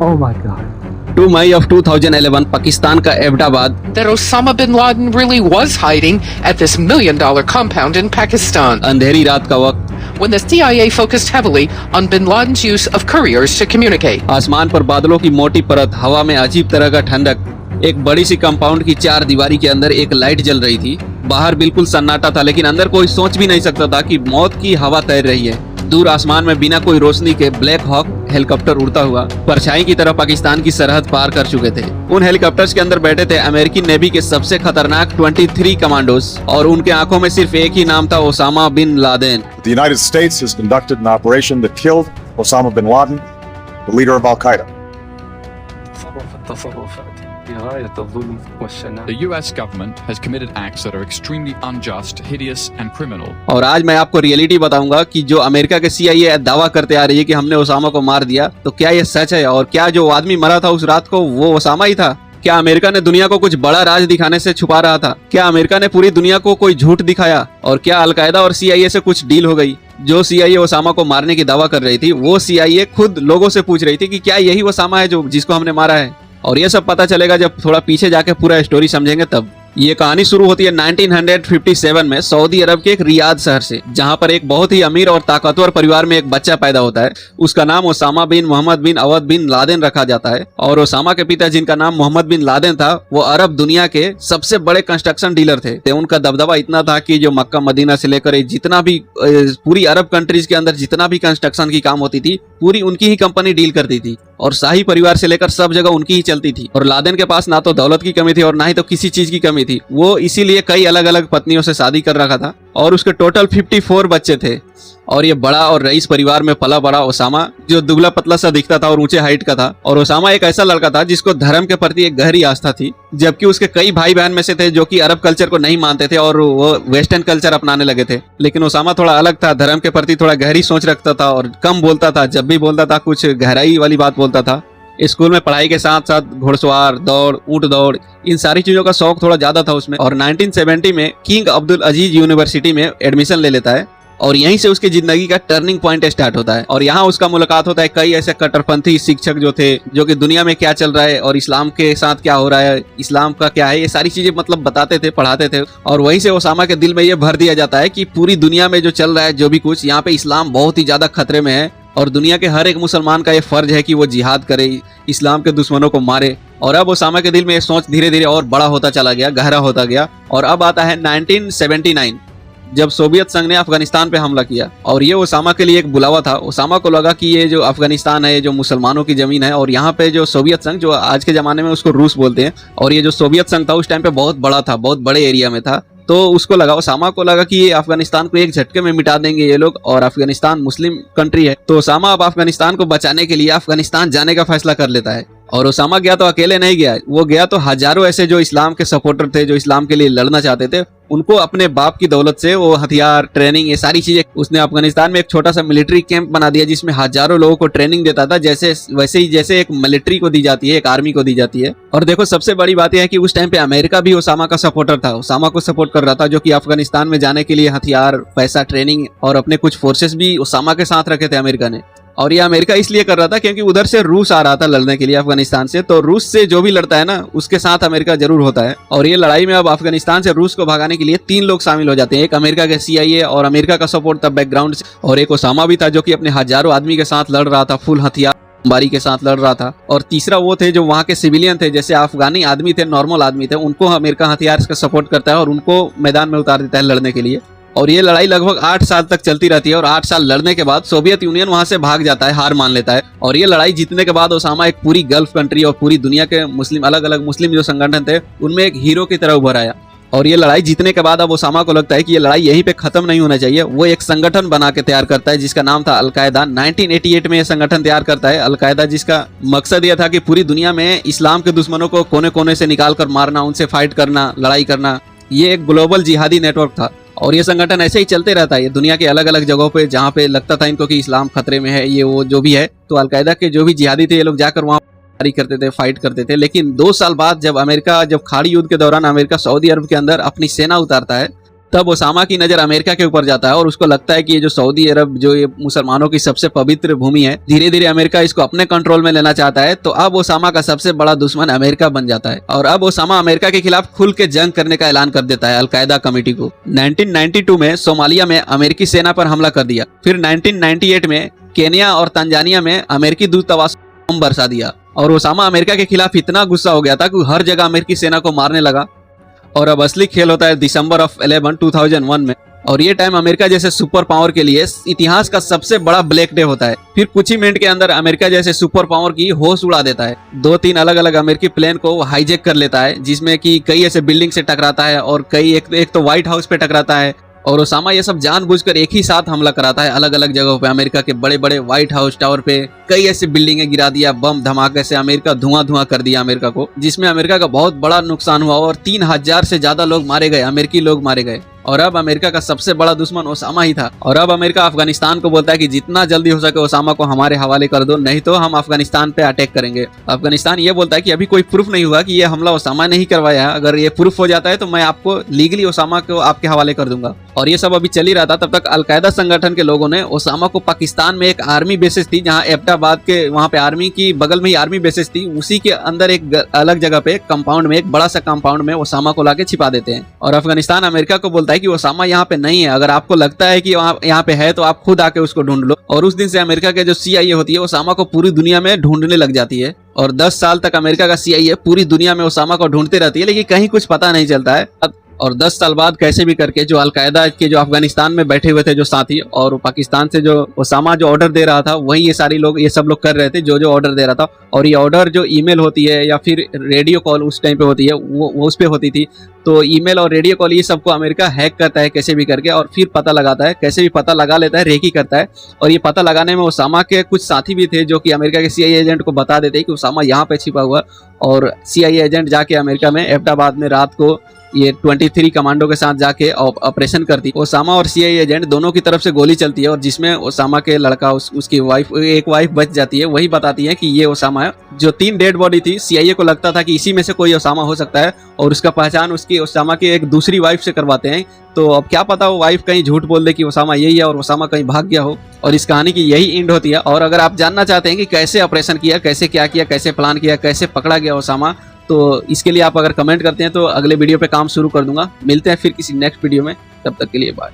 Oh my God. 2 May of 2011 Pakistan का Abbottabad that Osama bin Laden really was hiding at this $1 million compound in Pakistan, अंधेरी रात का वक्त when the CIA focused heavily on bin Laden's use of couriers to communicate. आसमान पर बादलों की मोटी परत, हवा में अजीब तरह का ठंडक, एक बड़ी सी कंपाउंड की 4 दीवारी के अंदर एक लाइट जल रही थी। बाहर बिल्कुल सन्नाटा था, लेकिन अंदर कोई सोच भी नहीं सकता था कि मौत की हवा तैर रही है। दूर आसमान में बिना कोई रोशनी के ब्लैक हॉक हेलीकॉप्टर उड़ता हुआ परछाई की तरह पाकिस्तान की सरहद पार कर चुके थे। उन हेलीकॉप्टर्स के अंदर बैठे थे अमेरिकी नेवी के सबसे खतरनाक 23 कमांडोज और उनके आंखों में सिर्फ एक ही नाम था, Osama bin Laden. The United States has conducted an operation that killed Osama bin Laden, the leader of Al-Qaeda. The US government has committed acts that are extremely unjust, hideous and criminal. और आज मैं आपको reality बताऊंगा कि जो America के CIA दावा करते आ रही है कि हमने ओसामा को मार दिया, तो क्या ये सच है? और क्या जो आदमी मरा था उस रात को वो ओसामा ही था? क्या अमेरिका ने दुनिया को कुछ बड़ा राज दिखाने से छुपा रहा था? क्या अमेरिका ने पूरी दुनिया को कोई झूठ दिखाया? और क्या अलकायदा और CIA से कुछ डील हो गई? जो CIA ओसामा को मारने की दावा कर रही थी, वो CIA खुद लोगों से पूछ रही थी कि क्या यही ओसामा है जो जिसको हमने मारा है? और ये सब पता चलेगा जब थोड़ा पीछे जाके पूरा स्टोरी समझेंगे तब। ये कहानी शुरू होती है 1957 में सऊदी अरब के एक रियाद शहर से, जहां पर एक बहुत ही अमीर और ताकतवर परिवार में एक बच्चा पैदा होता है। उसका नाम ओसामा बिन मोहम्मद बिन अवद बिन लादेन रखा जाता है। और ओसामा के पिता, जिनका नाम मोहम्मद बिन लादेन था, वो अरब दुनिया के सबसे बड़े कंस्ट्रक्शन डीलर थे। उनका दबदबा इतना था कि जो मक्का मदीना से लेकर जितना भी पूरी अरब कंट्रीज के अंदर जितना भी कंस्ट्रक्शन की काम होती थी, पूरी उनकी ही कंपनी डील करती थी। और शाही परिवार से लेकर सब जगह उनकी ही चलती थी। और लादेन के पास ना तो दौलत की कमी थी और ना ही तो किसी चीज की कमी थी। वो इसीलिए कई अलग अलग पत्नियों से शादी कर रखा था और उसके टोटल 54 बच्चे थे। और ये बड़ा और रईस परिवार में पला बड़ा ओसामा, जो दुबला पतला सा दिखता था और ऊंचे हाइट का था। और ओसामा एक ऐसा लड़का था जिसको धर्म के प्रति एक गहरी आस्था थी, जबकि उसके कई भाई बहन में से थे जो कि अरब कल्चर को नहीं मानते थे और वो वेस्टर्न कल्चर अपनाने लगे थे। लेकिन ओसामा थोड़ा अलग था, धर्म के प्रति थोड़ा गहरी सोच रखता था और कम बोलता था। जब भी बोलता था कुछ गहराई वाली बात बोलता था। स्कूल में पढ़ाई के साथ साथ घुड़सवार, दौड़, ऊंट दौड़, इन सारी चीजों का शौक थोड़ा ज्यादा था उसमें। और 1970 में किंग अब्दुल अजीज यूनिवर्सिटी में एडमिशन ले लेता है और यहीं से उसकी जिंदगी का टर्निंग पॉइंट स्टार्ट होता है। और यहाँ उसका मुलाकात होता है कई ऐसे कट्टरपंथी शिक्षक जो थे, जो कि दुनिया में क्या चल रहा है और इस्लाम के साथ क्या हो रहा है, इस्लाम का क्या है, ये सारी चीजें मतलब बताते थे, पढ़ाते थे। और वहीं से ओसामा के दिल में ये भर दिया जाता है कि पूरी दुनिया में जो चल रहा है, जो भी कुछ यहाँ पे, इस्लाम बहुत ही ज्यादा खतरे में है और दुनिया के हर एक मुसलमान का ये फर्ज है कि वो जिहाद करे, इस्लाम के दुश्मनों को मारे। और अब ओसामा के दिल में ये सोच धीरे धीरे और बड़ा होता चला गया, गहरा होता गया। और अब आता है 1979, जब सोवियत संघ ने अफगानिस्तान पे हमला किया। और ये ओसामा के लिए एक बुलावा था। ओसामा को लगा कि ये जो अफगानिस्तान है, ये जो मुसलमानों की जमीन है, और यहाँ पे जो सोवियत संघ, जो आज के जमाने में उसको रूस बोलते हैं, और ये जो सोवियत संघ था उस टाइम पे बहुत बड़ा था, बहुत बड़े एरिया में था। तो उसको लगा, ओसामा को लगा कि ये अफगानिस्तान को एक झटके में मिटा देंगे ये लोग, और अफगानिस्तान मुस्लिम कंट्री है। तो ओसामा अब अफगानिस्तान को बचाने के लिए अफगानिस्तान जाने का फैसला कर लेता है। और ओसामा गया तो अकेले नहीं गया, वो गया तो हजारों ऐसे जो इस्लाम के सपोर्टर थे, जो इस्लाम के लिए लड़ना चाहते थे, उनको अपने बाप की दौलत से वो हथियार, ट्रेनिंग, ये सारी चीजें उसने अफगानिस्तान में एक छोटा सा मिलिट्री कैंप बना दिया, जिसमें हजारों लोगों को ट्रेनिंग देता था, वैसे ही जैसे एक मिलिट्री को दी जाती है, एक आर्मी को दी जाती है। और देखो, सबसे बड़ी बात यह है कि उस टाइम पे अमेरिका भी ओसामा का सपोर्टर था, ओसामा को सपोर्ट कर रहा था, जो कि अफगानिस्तान में जाने के लिए हथियार, पैसा, ट्रेनिंग और अपने कुछ फोर्सेस भी ओसामा के साथ रखे थे अमेरिका ने। और ये अमेरिका इसलिए कर रहा था क्योंकि उधर से रूस आ रहा था लड़ने के लिए अफगानिस्तान से। तो रूस से जो भी लड़ता है ना, उसके साथ अमेरिका जरूर होता है। और ये लड़ाई में अब अफगानिस्तान से रूस को भगाने के लिए 3 लोग शामिल हो जाते हैं। एक अमेरिका के CIA और अमेरिका का सपोर्ट था बैकग्राउंड से, और एक ओसामा भी था जो कि अपने हजारों आदमी के साथ लड़ रहा था, फुल हथियार बारी के साथ लड़ रहा था। और तीसरा वो थे जो वहाँ के सिविलियन थे, जैसे अफगानी आदमी थे, नॉर्मल आदमी थे, उनको अमेरिका हथियार का सपोर्ट करता है और उनको मैदान में उतार देता है लड़ने के लिए। और ये लड़ाई लगभग 8 साल तक चलती रहती है। और 8 साल लड़ने के बाद सोवियत यूनियन वहां से भाग जाता है, हार मान लेता है। और ये लड़ाई जीतने के बाद ओसामा एक पूरी गल्फ कंट्री और पूरी दुनिया के मुस्लिम, अलग अलग मुस्लिम जो संगठन थे, उनमें एक हीरो की तरह उभर आया। और ये लड़ाई जीतने के बाद अब ओसामा को लगता है कि ये लड़ाई यहीं पे खत्म नहीं होना चाहिए। वो एक संगठन बना के तैयार करता है जिसका नाम था अलकायदा। 1988 में ये संगठन तैयार करता है अलकायदा, जिसका मकसद यह था कि पूरी दुनिया में इस्लाम के दुश्मनों को कोने कोने से निकाल कर मारना, उनसे फाइट करना, लड़ाई करना। ये एक ग्लोबल जिहादी नेटवर्क था। और ये संगठन ऐसे ही चलते रहता है, ये दुनिया के अलग अलग जगहों पे जहाँ पे लगता था इनको कि इस्लाम खतरे में है, ये वो जो भी है, तो अलकायदा के जो भी जिहादी थे, ये लोग जाकर वहाँ करते थे, फाइट करते थे। लेकिन 2 साल बाद जब खाड़ी युद्ध के दौरान अमेरिका सऊदी अरब के अंदर अपनी सेना उतारता है, तब ओसामा की नजर अमेरिका के ऊपर जाता है और उसको लगता है कि ये जो सऊदी अरब जो ये मुसलमानों की सबसे पवित्र भूमि है, धीरे धीरे अमेरिका इसको अपने कंट्रोल में लेना चाहता है। तो अब ओसामा का सबसे बड़ा दुश्मन अमेरिका बन जाता है और अब ओसामा अमेरिका के खिलाफ खुल के जंग करने का ऐलान कर देता है अलकायदा कमेटी को। 1992 में सोमालिया में अमेरिकी सेना पर हमला कर दिया। फिर 1998 में केन्या और तंजानिया में अमेरिकी दूतावास बम बरसा दिया और ओसामा अमेरिका के खिलाफ इतना गुस्सा हो गया था कि हर जगह अमेरिकी सेना को मारने लगा। और अब असली खेल होता है दिसंबर 11, 2001 में, और ये टाइम अमेरिका जैसे सुपर पावर के लिए इतिहास का सबसे बड़ा ब्लैक डे होता है। फिर कुछ ही मिनट के अंदर अमेरिका जैसे सुपर पावर की होश उड़ा देता है। 2-3 अलग अलग अमेरिकी प्लेन को हाईजैक कर लेता है, जिसमें कि कई ऐसे बिल्डिंग से टकराता है और कई एक तो व्हाइट हाउस पे टकराता है। और ओसामा ये सब जानबूझकर एक ही साथ हमला कराता है अलग अलग जगहों पे। अमेरिका के बड़े बड़े व्हाइट हाउस टावर पे कई ऐसी बिल्डिंगे गिरा दिया, बम धमाके से अमेरिका धुआं कर दिया अमेरिका को, जिसमें अमेरिका का बहुत बड़ा नुकसान हुआ और 3000 से ज्यादा लोग मारे गए, अमेरिकी लोग मारे गए। और अब अमेरिका का सबसे बड़ा दुश्मन ओसामा ही था। और अब अमेरिका अफगानिस्तान को बोलता है कि जितना जल्दी हो सके ओसामा को हमारे हवाले कर दो, नहीं तो हम अफगानिस्तान पे अटैक करेंगे। अफगानिस्तान ये बोलता है कि अभी कोई प्रूफ नहीं हुआ कि ये हमला ओसामा ने ही करवाया है, अगर ये प्रूफ हो जाता है तो मैं आपको लीगली ओसामा को आपके हवाले कर दूंगा। और ये सब अभी चल ही रहा था, तब तक अलकायदा संगठन के लोगों ने ओसामा को पाकिस्तान में एक आर्मी बेसिस थी, जहाँ एबटाबाद के वहाँ पे आर्मी की बगल में ही आर्मी बेसिस थी, उसी के अंदर एक अलग जगह पे कंपाउंड में, एक बड़ा सा कंपाउंड में ओसामा को लाके छिपा देते हैं। और अफगानिस्तान अमेरिका को बोलता है कि ओसामा यहाँ पे नहीं है, अगर आपको लगता है कि यहाँ पे है तो आप खुद आके उसको ढूंढ लो। और उस दिन से अमेरिका के जो CIA होती है ओसामा को पूरी दुनिया में ढूंढने लग जाती है। और 10 साल तक अमेरिका का CIA पूरी दुनिया में ओसामा को ढूंढते रहती है, लेकिन कहीं कुछ पता नहीं चलता है। और 10 साल बाद कैसे भी करके जो अलकायदा के जो अफगानिस्तान में बैठे हुए थे जो साथी, और पाकिस्तान से जो ओसामा जो ऑर्डर दे रहा था वही ये सब लोग कर रहे थे जो ऑर्डर दे रहा था। और ये ऑर्डर जो ईमेल होती है या फिर रेडियो कॉल उस टाइम पे होती है, वो उस पे होती थी। तो ईमेल और रेडियो कॉल ये सबको अमेरिका हैक करता है कैसे भी करके, और फिर पता लगाता है, कैसे भी पता लगा लेता है, रेकी करता है। और ये पता लगाने में ओसामा के कुछ साथी भी थे जो कि अमेरिका के CIA एजेंट को बता देते हैं कि ओसामा यहाँ पे छिपा हुआ। और CIA एजेंट जाके अमेरिका में एबटाबाद में रात को ये 23 कमांडो के साथ जाके ऑपरेशन करती। ओसामा और CIA एजेंट दोनों की तरफ से गोली चलती है, और जिसमें ओसामा के लड़का उसकी एक वाइफ बच जाती है। वही बताती है कि ये ओसामा है। जो 3 डेड बॉडी थी, CIA को लगता था कि इसी में से कोई ओसामा हो सकता है, और उसका पहचान उसकी ओसामा की एक दूसरी वाइफ से करवाते हैं। तो अब क्या पता वो वाइफ कहीं झूठ बोल दे कि ओसामा यही है और ओसामा कहीं भाग गया हो, और इस कहानी की यही एंड होती है। और अगर आप जानना चाहते हैं कि कैसे ऑपरेशन किया, कैसे क्या किया, कैसे प्लान किया, कैसे पकड़ा गया ओसामा, तो इसके लिए आप अगर कमेंट करते हैं तो अगले वीडियो पे काम शुरू कर दूंगा। मिलते हैं फिर किसी नेक्स्ट वीडियो में, तब तक के लिए बाय।